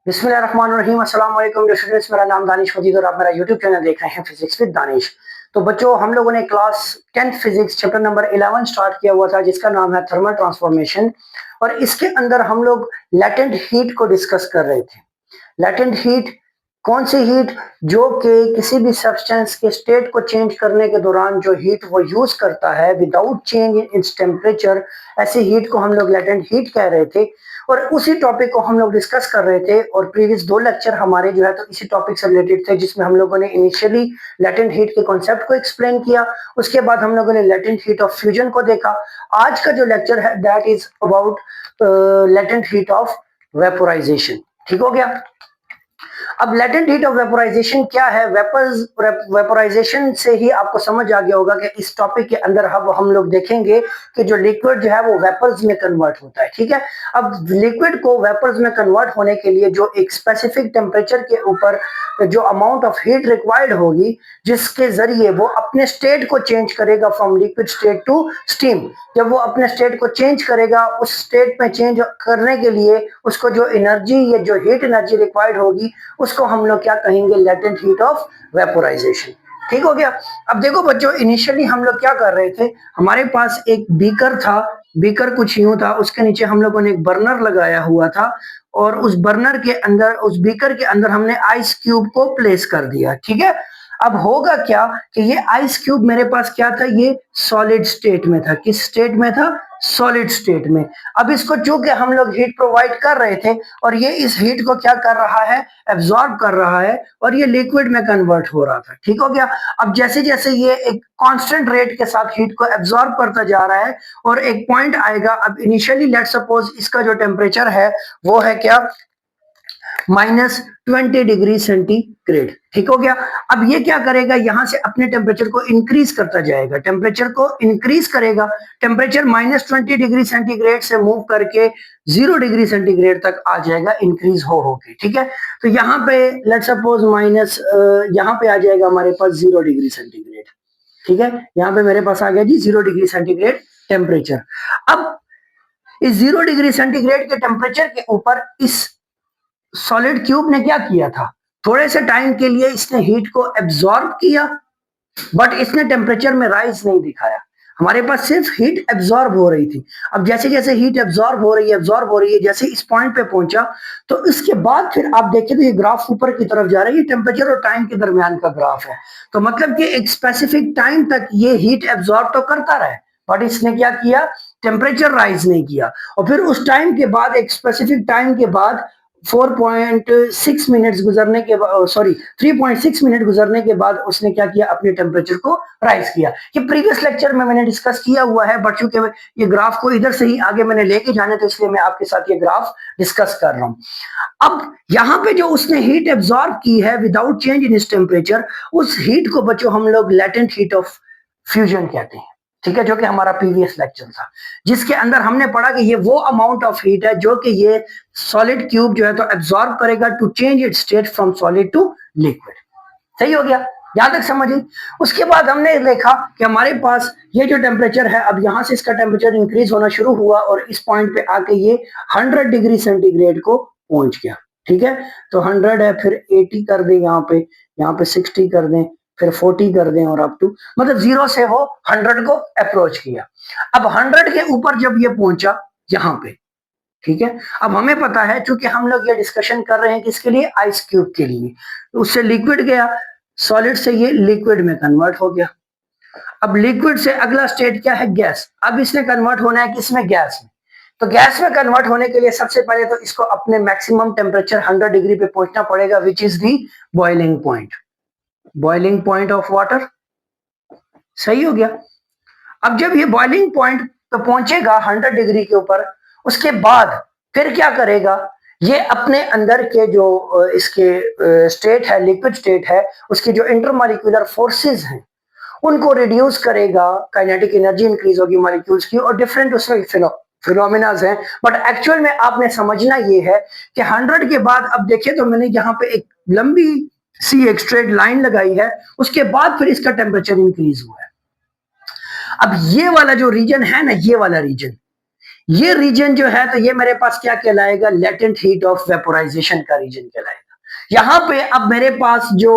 बिस्मिल्लाहिर्रहमानिर्रहीम अस्सलाम वालेकुम स्टूडेंट्स, मेरा नाम दानिश मजीद और आप मेरा यूट्यूब चैनल देख रहे हैं फिजिक्स विद दानिश। तो बच्चों, हम लोगों ने class 10th physics chapter number 11 start किया हुआ था जिसका नाम है थर्मल ट्रांसफॉर्मेशन। और इसके अंदर हम लोग लैटेंट हीट को डिस्कस कर रहे थे। लैटेंट हीट कौन सी हीट? जो कि किसी भी सब्सटेंस के स्टेट को चेंज करने के दौरान जो हीट वो यूज करता है without change in its temperature, ऐसी हीट को हम लोग लैटेंट हीट कह रहे थे। और उसी टॉपिक को हम लोग डिस्कस कर रहे थे और प्रीवियस 2 लेक्चर हमारे जो है तो इसी टॉपिक से रिलेटेड थे, जिसमें हम लोगों ने इनिशियली लैटेंट हीट के कॉन्सेप्ट को एक्सप्लेन किया। उसके बाद हम लोगों ने लैटेंट हीट ऑफ फ्यूजन को देखा। आज का जो लेक्चर है that is about latent heat of vaporisation. ठीक हो गया। अब लेटेंट हीट ऑफ वेपोराइजेशन क्या है? वेपोराइजेशन से ही आपको समझ आ गया होगा कि इस टॉपिक के अंदर अब हम लोग देखेंगे कि जो लिक्विड जो है वो वेपर्स में कन्वर्ट होता है। ठीक है। अब लिक्विड को वेपर्स में कन्वर्ट होने के लिए जो एक स्पेसिफिक टेम्परेचर के ऊपर जो अमाउंट ऑफ हीट रिक्वायर्ड होगी, जिसके जरिए वो अपने स्टेट को चेंज करेगा from liquid state to steam. जब वो अपने स्टेट को चेंज करेगा, उस स्टेट में चेंज करने के लिए उसको जो एनर्जी या जो हीट एनर्जी रिक्वायर्ड होगी उसको हम लोग क्या कहेंगे? Latent heat of vaporisation. ठीक हो गया। अब देखो बच्चों, इनिशियली हम लोग क्या कर रहे थे, हमारे पास एक बीकर था। बीकर कुछ यूं था, उसके नीचे हम लोगों ने एक बर्नर लगाया हुआ था और उस बर्नर के अंदर, उस बीकर के अंदर हमने आइस क्यूब को प्लेस कर दिया। ठीक है। अब होगा क्या कि ये आइस क्यूब मेरे पास क्या था? ये सॉलिड स्टेट में था। किस स्टेट में था? सॉलिड स्टेट में। अब इसको चूंकि हम लोग हीट प्रोवाइड कर रहे थे और ये इस हीट को क्या कर रहा है? एब्जॉर्ब कर रहा है और ये लिक्विड में कन्वर्ट हो रहा था। ठीक हो गया। अब जैसे जैसे ये एक कांस्टेंट रेट के साथ हीट को एब्जॉर्ब करता जा रहा है और एक पॉइंट आएगा। अब इनिशियली लेट्स सपोज इसका जो टेम्परेचर है वो है क्या? -20 डिग्री सेंटीग्रेड। ठीक हो गया। अब ये क्या करेगा? यहां से अपने टेम्परेचर को इंक्रीज करता जाएगा, टेम्परेचर को इंक्रीज करेगा। टेम्परेचर -20 डिग्री सेंटीग्रेड से मूव करके 0 डिग्री सेंटीग्रेड तक आ जाएगा, इंक्रीज हो के। ठीक है। तो यहाँ पे लेट सपोज माइनस, यहाँ पे आ जाएगा हमारे पास 0 डिग्री सेंटीग्रेड। ठीक है। यहाँ पे मेरे पास आ गया जी 0 डिग्री सेंटीग्रेड टेम्परेचर। अब इस 0 डिग्री सेंटीग्रेड के टेम्परेचर के ऊपर इस सॉलिड क्यूब ने क्या किया था? थोड़े से टाइम के लिए इसने हीट को एब्जॉर्ब किया, बट इसने टेम्परेचर में राइज नहीं दिखाया। हमारे पास सिर्फ हीट एब्जॉर्ब हो रही थी। अब जैसे जैसे हीट एब्जॉर्ब हो रही है, जैसे इस पॉइंट पे पहुंचा तो इसके बाद फिर आप देखें तो ये ग्राफ ऊपर की तरफ जा रहा है। ये टेम्परेचर और टाइम के दरमियान का ग्राफ है। तो मतलब कि एक स्पेसिफिक टाइम तक ये हीट एब्जॉर्ब तो करता रहा, बट इसने क्या किया? टेम्परेचर राइज नहीं किया। और फिर उस टाइम के बाद, एक स्पेसिफिक टाइम के बाद 4.6 मिनट्स गुजरने के बाद, सॉरी 3.6 मिनट गुजरने के बाद उसने क्या किया? अपने टेम्परेचर को राइज किया। ये प्रीवियस लेक्चर में मैंने डिस्कस किया हुआ है, बट चूंकि ये ग्राफ को इधर से ही आगे मैंने लेके जाना तो इसलिए मैं आपके साथ ये ग्राफ डिस्कस कर रहा हूं। अब यहाँ पे जो उसने हीट एब्जॉर्ब की है विदाउट चेंज इन इस टेम्परेचर, उस हीट को बच्चों हम लोग लेटेंट हीट ऑफ फ्यूजन कहते हैं। ठीक है। जो कि हमारा प्रीवियस लेक्चर था, जिसके अंदर हमने पढ़ा कि ये वो अमाउंट ऑफ हीट है जो कि ये सॉलिड क्यूब जो है तो एब्जॉर्ब करेगा to change its state from solid to liquid. सही हो गया। यहां तक समझिए। उसके बाद हमने देखा कि हमारे पास ये जो टेम्परेचर है, अब यहां से इसका टेम्परेचर इंक्रीज होना शुरू हुआ और इस पॉइंट पे आके ये 100 डिग्री सेंटीग्रेड को पहुंच गया। ठीक है। तो 100 है, फिर 80 कर दें, यहाँ पे 60 कर दें, फिर 40 कर दें और अप टू, मतलब 0 से वो 100 को अप्रोच किया। अब 100 के ऊपर जब ये पहुंचा यहाँ पे, ठीक है। अब हमें पता है, चूंकि हम लोग ये डिस्कशन कर रहे हैं किसके लिए? आइस क्यूब के लिए। तो उससे लिक्विड गया, सॉलिड से ये लिक्विड में कन्वर्ट हो गया। अब लिक्विड से अगला स्टेट क्या है? गैस। अब इसने कन्वर्ट होना है किसमें? गैस में। तो गैस में कन्वर्ट होने के लिए सबसे पहले तो इसको अपने मैक्सिमम टेम्परेचर 100 डिग्री पे पहुंचना पड़ेगा, which is the boiling point. Boiling point of water. सही हो गया। अब जब ये बॉइलिंग पॉइंट पे पहुंचेगा 100 डिग्री के ऊपर, उसके बाद फिर क्या करेगा? ये अपने अंदर के जो इसके स्टेट है, लिक्विड स्टेट है, उसकी जो इंटरमॉलिक्यूलर फोर्सेस हैं उनको रिड्यूस करेगा। काइनेटिक एनर्जी इंक्रीज होगी मॉलिक्यूल्स की और डिफरेंट उसमें फिनोमिनाज हैं। बट एक्चुअल में आपने समझना ये है कि 100 के बाद, अब देखिए तो मैंने यहाँ पे एक लंबी सी एक स्ट्रेट लाइन लगाई है, उसके बाद फिर इसका टेम्परेचर इंक्रीज हुआ है। अब ये वाला जो रीजन है ना, ये वाला रीजन, ये रीजन जो है तो ये मेरे पास क्या कहलाएगा, लेटेंट हीट ऑफ वेपोराइजेशन का रीजन कहलाएगा। यहां पे अब मेरे पास जो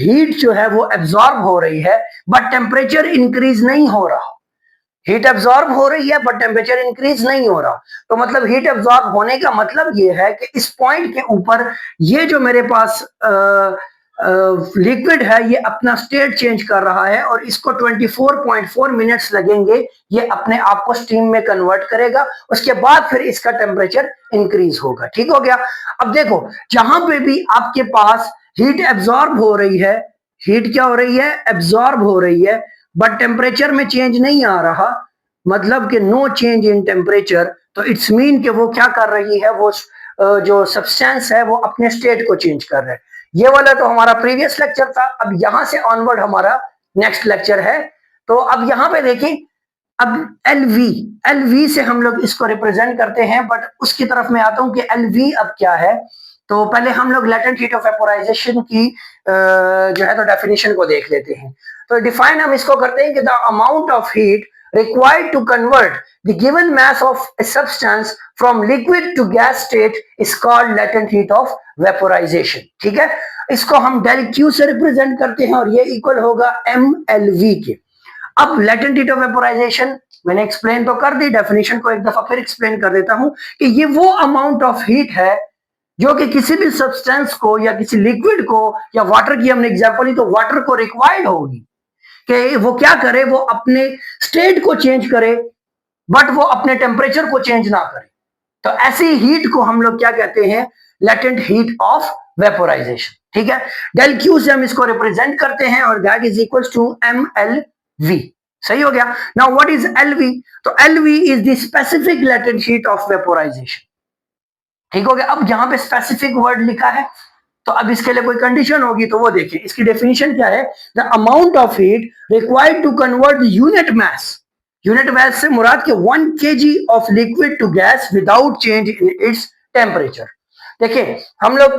हीट जो है वो एब्जॉर्ब हो रही है बट टेम्परेचर इंक्रीज नहीं हो रहा। हीट एब्जॉर्ब हो रही है बट टेम्परेचर इंक्रीज नहीं हो रहा। तो मतलब हीट एब्जॉर्ब होने का मतलब ये है कि इस पॉइंट के ऊपर ये जो मेरे पास लिक्विड है ये अपना स्टेट चेंज कर रहा है और इसको 24.4 मिनट्स लगेंगे ये अपने आप को स्टीम में कन्वर्ट करेगा। उसके बाद फिर इसका टेम्परेचर इंक्रीज होगा। ठीक हो गया। अब देखो जहां पे भी आपके पास हीट एब्जॉर्ब हो रही है, हीट क्या हो रही है, एब्जॉर्ब हो रही है, बट टेम्परेचर में चेंज नहीं आ रहा, मतलब कि नो चेंज इन टेम्परेचर, तो इट्स मीन कि वो क्या कर रही है, वो जो सब्सटेंस है वो अपने स्टेट को चेंज कर रहा है। ये वाला तो हमारा प्रीवियस लेक्चर था। अब यहां से ऑनवर्ड हमारा नेक्स्ट लेक्चर है। तो अब यहां पे देखिए, अब एलवी से हम लोग इसको रिप्रेजेंट करते हैं, बट उसकी तरफ मैं आता हूं कि एलवी अब क्या है। तो पहले हम लोग लेटेंट हीट ऑफ वेपोराइजेशन की जो है तो डेफिनेशन को देख लेते हैं। तो डिफाइन हम इसको करते हैं कि the amount of heat required to convert the given mass of a substance from liquid to gas state is called latent heat of vaporization। ठीक है, इसको हम डेल क्यू से रिप्रेजेंट करते हैं और ये इक्वल होगा एम एल वी के। अब लेटेंट हीट ऑफ वेपोराइजेशन मैंने एक्सप्लेन तो कर दी, डेफिनेशन को एक दफा फिर एक्सप्लेन कर देता हूं कि ये वो अमाउंट ऑफ हीट है जो कि किसी भी सब्सटेंस को या किसी लिक्विड को या वाटर की हमने एग्जांपल ली तो वाटर को रिक्वायर्ड होगी कि वो क्या करे, वो अपने स्टेट को चेंज करे बट वो अपने टेम्परेचर को चेंज ना करे। तो ऐसी हीट को हम लोग क्या कहते हैं, लेटेंट हीट ऑफ वेपोराइजेशन। ठीक है, डेल क्यू से हम इसको रिप्रेजेंट करते हैं और that is equal to M L V. सही हो गया। Now what is L V? तो L V is the specific latent heat of vaporisation. ठीक हो गया। अब यहां पे स्पेसिफिक वर्ड लिखा है तो अब इसके लिए कोई कंडीशन होगी तो वो देखिए, इसकी डेफिनेशन क्या है, the amount of heat required to convert the unit mass, unit mass से मुराद के 1 kg of liquid to gas without change in its temperature. देखिए हम लोग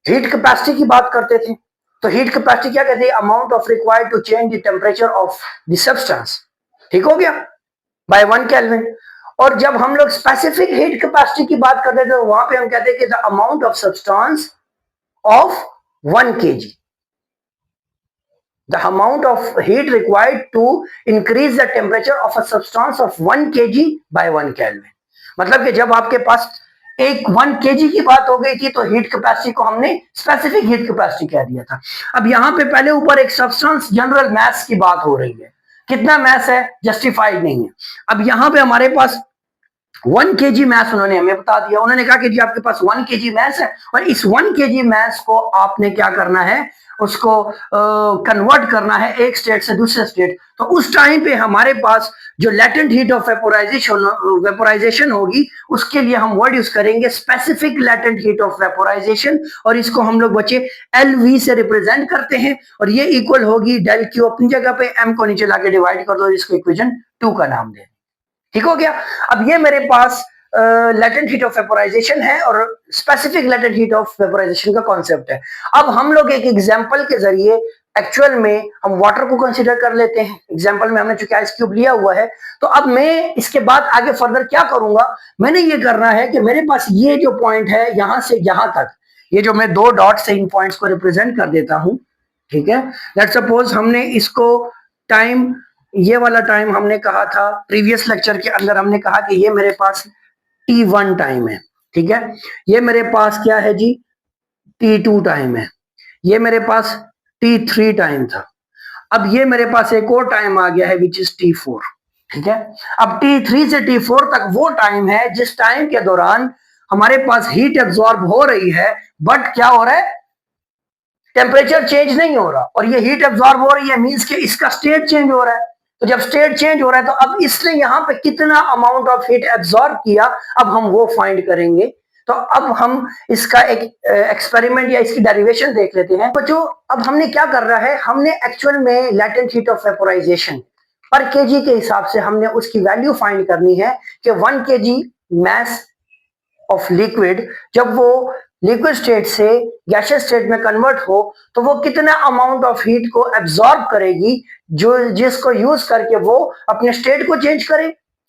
हीट कैपेसिटी की बात करते थे, तो हीट कैपेसिटी क्या कहती है, amount of required to change the temperature of the substance. ठीक हो गया, बाय 1 केल्विन। और जब हम लोग स्पेसिफिक हीट कैपेसिटी की बात करते थे तो वहां पे हम कहते हैं कि the amount of substance of 1 kg, the amount of heat required to increase the temperature of a substance of 1 kg by 1 Kelvin। मतलब कि जब आपके पास एक 1 kg की बात हो गई थी तो हीट कैपेसिटी को हमने स्पेसिफिक हीट कैपेसिटी कह दिया था। अब यहां पे पहले ऊपर एक सब्सटेंस जनरल मैस की बात हो रही है, कितना मैस है जस्टिफाइड नहीं है। अब यहां पे हमारे पास 1 kg मैस उन्होंने हमें बता दिया, उन्होंने कहा कि जी आपके पास 1 kg मैस है और इस 1 kg मैस को आपने क्या करना है, उसको कन्वर्ट करना है एक स्टेट से दूसरे स्टेट। तो उस टाइम पे हमारे पास जो लेटेंट हीट ऑफ वेपोराइजेशन होगी उसके लिए हम वर्ड यूज करेंगे specific latent heat of vaporisation और इसको हम लोग बच्चे एलवी से रिप्रेजेंट करते हैं और ये इक्वल होगी डेल क्यू, अपनी जगह पे एम को नीचे लाके डिवाइड कर दो, इसको इक्वेशन 2 का नाम दे। ठीक हो गया। अब ये मेरे पास लेटेंट हीट ऑफ वेपोराइजेशन है और specific latent heat of vaporisation का कॉन्सेप्ट है। अब हम लोग एक एग्जांपल के जरिए एक्चुअल में हम वाटर को कंसीडर कर लेते हैं। एग्जांपल में हमने चूंकि आइस क्यूब लिया हुआ है तो अब मैं इसके बाद आगे फर्दर क्या करूंगा, मैंने ये करना है कि मेरे पास ये जो पॉइंट है यहां से यहां तक, ये जो मैं 2 डॉट से इन पॉइंट्स को रिप्रेजेंट कर देता हूं। ठीक है, लेट्स सपोज हमने इसको टाइम, ये वाला टाइम हमने कहा था प्रीवियस लेक्चर के अंदर, हमने कहा कि ये मेरे पास T1 टाइम है। ठीक है, ये मेरे पास क्या है जी, T2 टाइम है, ये मेरे पास T3 टाइम था। अब ये मेरे पास एक और टाइम आ गया है विच इज T4। ठीक है, अब T3 से T4 तक वो टाइम है जिस टाइम के दौरान हमारे पास हीट एब्जॉर्ब हो रही है बट क्या हो रहा है, टेम्परेचर चेंज नहीं हो रहा। और ये हीट एब्जॉर्ब हो रही है मींस कि इसका स्टेट चेंज हो रहा है। तो जब स्टेट चेंज हो रहा है तो अब इसने यहाँ पे कितना अमाउंट ऑफ हीट एब्जॉर्ब किया, अब हम वो फाइंड करेंगे। तो अब हम इसका एक एक्सपेरिमेंट या इसकी डेरिवेशन देख लेते हैं। तो जो अब हमने क्या कर रहा है, हमने एक्चुअल में लेटेंट हीट ऑफ वेपोराइजेशन पर केजी के हिसाब से हमने उसकी वैल्यू फाइंड करनी है कि 1 kg मैस ऑफ लिक्विड जब वो लिक्विड स्टेट से गैसियस स्टेट में कन्वर्ट हो तो वो कितना अमाउंट ऑफ हीट को एब्जॉर्ब करेगी जो जिसको यूज करके वो अपने स्टेट को चेंज करे।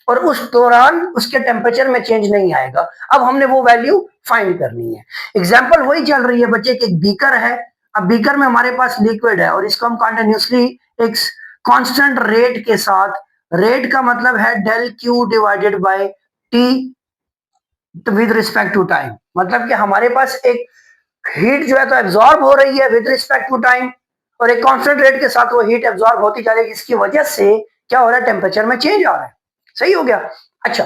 और उस दौरान उसके टेम्परेचर में चेंज नहीं आएगा। अब हमने वो वैल्यू फाइंड करनी है। एग्जाम्पल वही चल रही है बच्चे कि एक बीकर है, अब बीकर में हमारे पास लिक्विड है और इसको हम कंटिन्यूसली एक कांस्टेंट रेट के साथ, रेट का मतलब है del Q divided by T with respect to time, मतलब कि हमारे पास एक हीट जो है तो एब्जॉर्ब हो रही है विद रिस्पेक्ट टू टाइम और एक कांस्टेंट रेट के साथ वो हीट एब्जॉर्ब होती जा रही है, इसकी वजह से क्या हो रहा है, टेम्परेचर में चेंज आ रहा है। सही हो गया। अच्छा,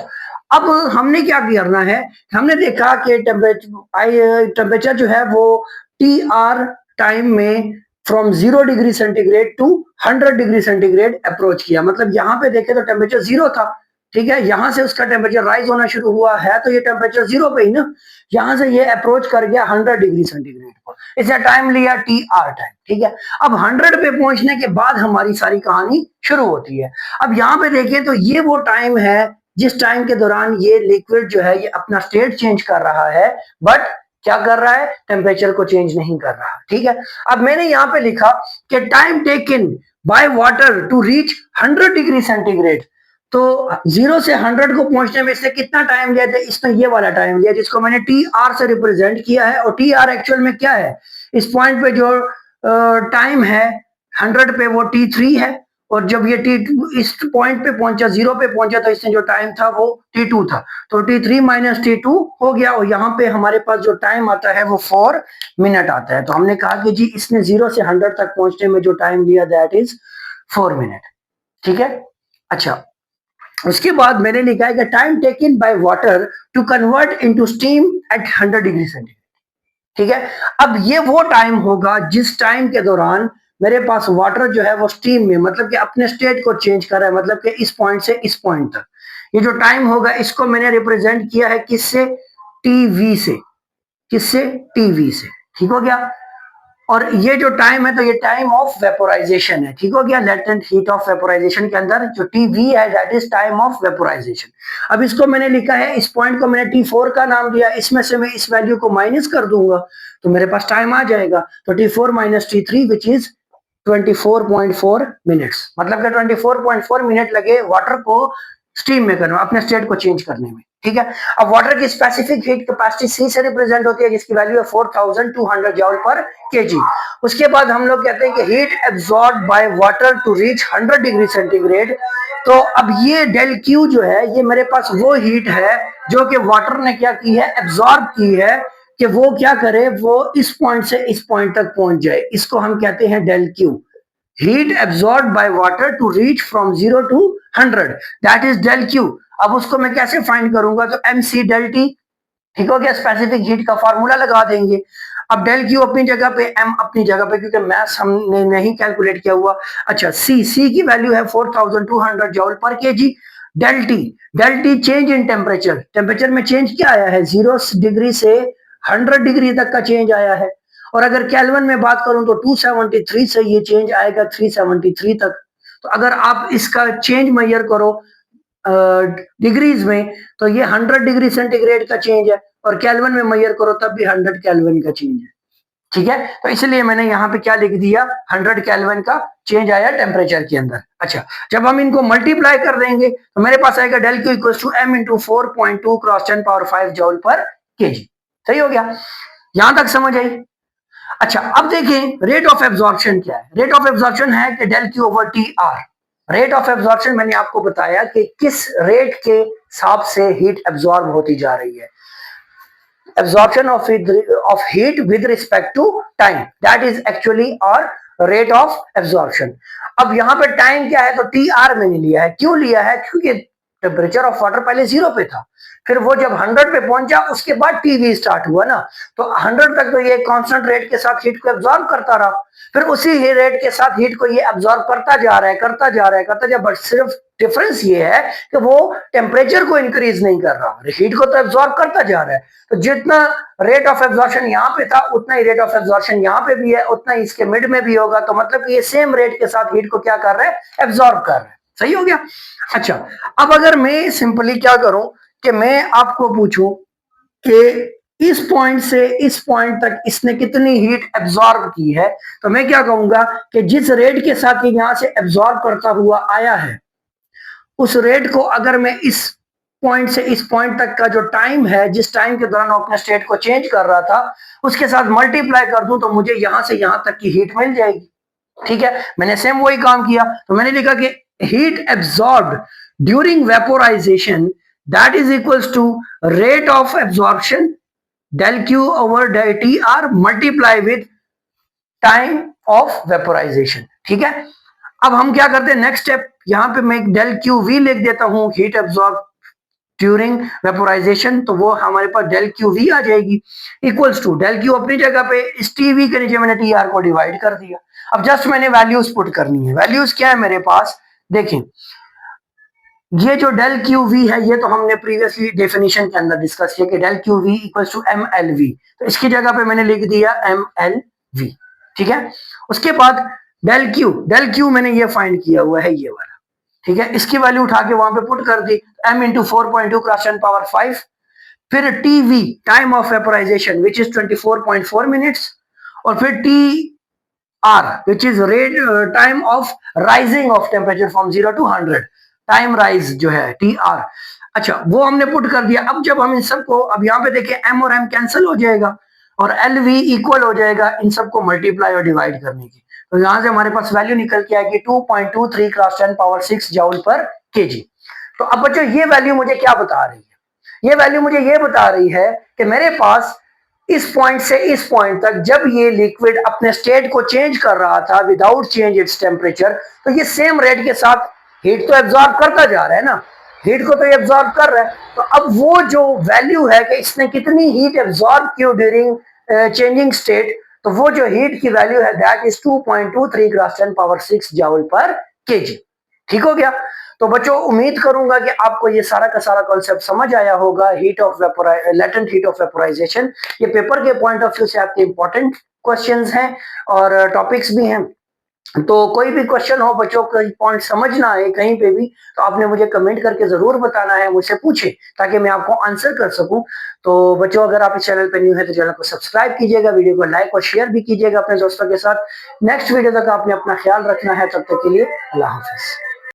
अब हमने क्या करना है, हमने देखा कि टेम्परेचर जो है वो टी आर टाइम में from 0 degree centigrade to 100 degree centigrade approach किया, मतलब यहाँ पे देखे तो टेम्परेचर 0 था, ठीक है, यहां से उसका टेम्परेचर राइज होना शुरू हुआ है तो ये टेम्परेचर 0 पे ही ना, यहां से ये अप्रोच कर गया 100 डिग्री सेंटीग्रेड को, इसने टाइम लिया टी आर टाइम, ठीक है। अब 100 पे पहुंचने के बाद हमारी सारी कहानी शुरू होती है। अब यहाँ पे देखिए तो ये वो टाइम है जिस टाइम के दौरान ये लिक्विड जो है ये अपना स्टेट चेंज कर रहा है, बट क्या कर रहा है, टेम्परेचर को चेंज नहीं कर रहा, ठीक है। अब मैंने यहाँ पे लिखा कि time taken by water to reach 100 degree centigrade, तो 0 से 100 को पहुंचने में इसने कितना टाइम लिया था, इसने ये वाला टाइम लिया जिसको मैंने टी आर से रिप्रेजेंट किया है, और टी आर एक्चुअल में क्या है, इस पॉइंट पे जो टाइम है 100 पे वो T3 है, और जब ये इस पॉइंट पे पहुंचा 0 पे पहुंचा तो इसने जो टाइम था वो T2 था, तो T3 माइनस T2 हो गया, और यहाँ पे हमारे पास जो टाइम आता है वो 4 मिनट आता है। तो हमने कहा कि जी इसने 0 से 100 तक पहुंचने में जो टाइम लिया दैट इज 4 मिनट, ठीक है। अच्छा, उसके बाद मैंने लिखा है कि time taken by water to convert into steam at 100 degree centigrade, ठीक है। अब ये वो टाइम होगा जिस टाइम के दौरान मेरे पास वाटर जो है वो स्टीम में, मतलब कि अपने स्टेट को चेंज कर रहा है, मतलब कि इस पॉइंट से इस पॉइंट तक, ये जो टाइम होगा इसको मैंने रिप्रेजेंट किया है किससे, टीवी से, किससे, टीवी से, ठीक हो गया। और ये जो टाइम है तो ये टाइम ऑफ वेपोराइजेशन है, ठीक हो गया, लेटेंट हीट ऑफ वेपोराइजेशन के अंदर जो टीवी है that is time of vaporisation. अब इसको मैंने लिखा है, इस पॉइंट को मैंने T4 का नाम दिया, इसमें से मैं इस वैल्यू को माइनस कर दूंगा तो मेरे पास टाइम आ जाएगा, तो T4 minus T3 which is 24.4 minutes, मतलब कि 24.4 मिनट लगे वाटर को स्टीम में करना, अपने स्टेट को चेंज करने में, ठीक है। अब वाटर की स्पेसिफिक हीट कैपेसिटी सी से रिप्रेजेंट होती है जिसकी वैल्यू है 4200 जूल पर केजी। उसके बाद हम लोग कहते हैं कि heat absorb by water to reach 100 degree centigrade, तो अब ये डेल क्यू जो है ये मेरे पास वो हीट है जो कि वाटर ने क्या की है, एब्जॉर्ब की है, कि वो क्या करे, वो इस पॉइंट से इस पॉइंट तक पहुंच जाए, इसको हम कहते हैं del Q, heat absorb by water to reach from 0 to 100, that is del Q. अब उसको मैं कैसे फाइंड करूंगा, तो एम सी डेल टी, ठीक हो गया, स्पेसिफिक हीट का फॉर्मूला लगा देंगे। अब डेल क्यू अपनी जगह पे, एम अपनी जगह पे, क्योंकि मैथ्स हमने नहीं कैलकुलेट किया हुआ। अच्छा, सी की वैल्यू है 4200 joule per kg. Del T change in temperature, temperature में चेंज क्या आया है, 0 डिग्री से 100 डिग्री तक का चेंज आया है, और अगर केल्विन में बात करूं तो 273 से ये चेंज आएगा 373 तक। तो अगर आप इसका चेंज मेजर करो डिग्रीज में तो ये 100 डिग्री सेंटीग्रेड का चेंज है, और केल्विन में मेजर करो तब भी 100 केल्विन का चेंज है, ठीक है। तो इसलिए मैंने यहाँ पे क्या लिख दिया, 100 केल्विन का चेंज आया टेम्परेचर के अंदर। अच्छा, जब हम इनको मल्टीप्लाई कर देंगे तो मेरे पास आएगा del Q equal to M into 4.2 cross 10⁵ joule per kg. सही हो गया, यहां तक समझ आई। अच्छा, अब देखें रेट ऑफ एब्जॉर्प्शन क्या है, रेट ऑफ एब्जॉर्प्शन है कि del Q over T R. Rate of absorption मैंने आपको बताया कि किस रेट के हिसाब से हीट एब्जॉर्ब होती जा रही है, absorption of heat with respect to time, that is actually our rate of absorption। अब यहाँ पे टाइम क्या है, तो टी आर मैंने लिया है, क्यों लिया है, क्योंकि टेम्परेचर ऑफ वाटर पहले 0 पे था, फिर वो जब 100 पे पहुंचा उसके बाद टीवी स्टार्ट हुआ ना, तो 100 तक तो ये कांस्टेंट रेट के साथ हीट को एब्जॉर्ब करता रहा, फिर उसी ही रेट के साथ हीट को ये एब्जॉर्ब करता जा रहा है, करता जा रहा है, करता जा, बट सिर्फ डिफरेंस ये है कि वो टेम्परेचर को इंक्रीज नहीं कर रहा, हीट को तो एब्जॉर्ब करता जा रहा है। तो जितना रेट ऑफ एब्जॉर्प्शन यहाँ पे था उतना ही रेट ऑफ एब्जॉर्प्शन यहाँ पे भी है, उतना ही इसके मिड में भी होगा, तो मतलब कि ये सेम रेट के साथ हीट को क्या कर रहा है, एब्जॉर्ब कर रहा है। सही हो गया। अच्छा, अब अगर मैं सिंपली क्या करूं कि मैं आपको पूछूं कि इस पॉइंट से इस पॉइंट तक इसने कितनी हीट एब्जॉर्ब की है, तो मैं क्या कहूंगा कि जिस रेट के साथ ये यहां से एब्जॉर्ब करता हुआ आया है उस रेट को अगर मैं इस पॉइंट से इस पॉइंट तक का जो टाइम है, जिस टाइम के दौरान अपने स्टेट को चेंज कर रहा था, उसके साथ मल्टीप्लाई कर दूं तो मुझे यहां से यहां तक की हीट मिल जाएगी। ठीक है, मैंने सेम वही काम किया, तो मैंने लिखा कि heat absorbed during vaporisation that is equals to rate of absorption del Q over del TR multiply with time of vaporisation. ठीक है, अब हम क्या करते हैं, नेक्स्ट स्टेप, यहां पे मैं del QV लिख देता हूं, हीट एब्सॉर्ब ड्यूरिंग वेपोराइजेशन, तो वो हमारे पास del QV आ जाएगी इक्वल्स टू del Q अपनी जगह पे, इस TV के नीचे मैंने TR को डिवाइड कर दिया। अब जस्ट मैंने वैल्यूज पुट करनी है। वैल्यूज क्या है मेरे पास, देखें, ये जो del QV है ये तो हमने प्रीवियसली डेफिनेशन के अंदर डिस्कस किया कि del QV equals to MLV, तो इसकी जगह पे मैंने लिख दिया MLV। ठीक है, उसके बाद del Q मैंने ये फाइंड किया हुआ है, ये वाला। ठीक है, इसकी वैल्यू उठा के वहां पे पुट कर दी, m इंटू 4.2 क्रॉस 10 पावर 5, फिर TV time of vaporisation which is 24.4 minutes, और फिर TR which is rate time of rising of temperature from 0 to 100, time rise जो है TR। अच्छा, वो हमने पुट कर दिया। अब जब हम इन सबको, अब यहाँ पे देखिए m और m कैंसिल हो जाएगा और LV इक्वल हो जाएगा इन सबको मल्टीप्लाई और डिवाइड करने की, तो यहां से हमारे पास वैल्यू निकल के आएगी 2.23 cross 10 power 6 joule per KG. तो अब बच्चों ये वैल्यू मुझे क्या बता रही है, ये वैल्यू मुझे ये बता रही है कि मेरे पास इस पॉइंट से इस पॉइंट तक जब ये लिक्विड अपने स्टेट को चेंज कर रहा था विदाउट चेंज इट्स टेम्परेचर, तो ये सेम रेट के साथ हीट तो एब्जॉर्ब करता जा रहा है ना, हीट को तो एब्जॉर्ब कर रहा है। तो अब वो जो वैल्यू है कि इसने कितनी हीट एब्जॉर्ब की ड्यूरिंग चेंजिंग स्टेट, तो वो जो हीट की वैल्यू है that is 2.23 cross 10 power 6 joule per KG. ठीक हो गया। तो बच्चों उम्मीद करूंगा कि आपको ये सारा का सारा कॉन्सेप्ट समझ आया होगा, heat of latent heat of vaporisation. ये पेपर के पॉइंट ऑफ व्यू से आपके इंपॉर्टेंट क्वेश्चंस हैं और टॉपिक्स भी हैं। तो कोई भी क्वेश्चन हो बच्चों, कोई पॉइंट समझ ना आए कहीं पे भी, तो आपने मुझे कमेंट करके जरूर बताना है, मुझसे पूछे ताकि मैं आपको आंसर कर सकूं। तो बच्चों अगर आप इस चैनल पे न्यू है तो चैनल को सब्सक्राइब कीजिएगा, वीडियो को लाइक और शेयर भी कीजिएगा अपने दोस्तों के साथ। नेक्स्ट वीडियो तक आपने अपना ख्याल रखना है, तब तक के लिए अल्लाह हाफिज।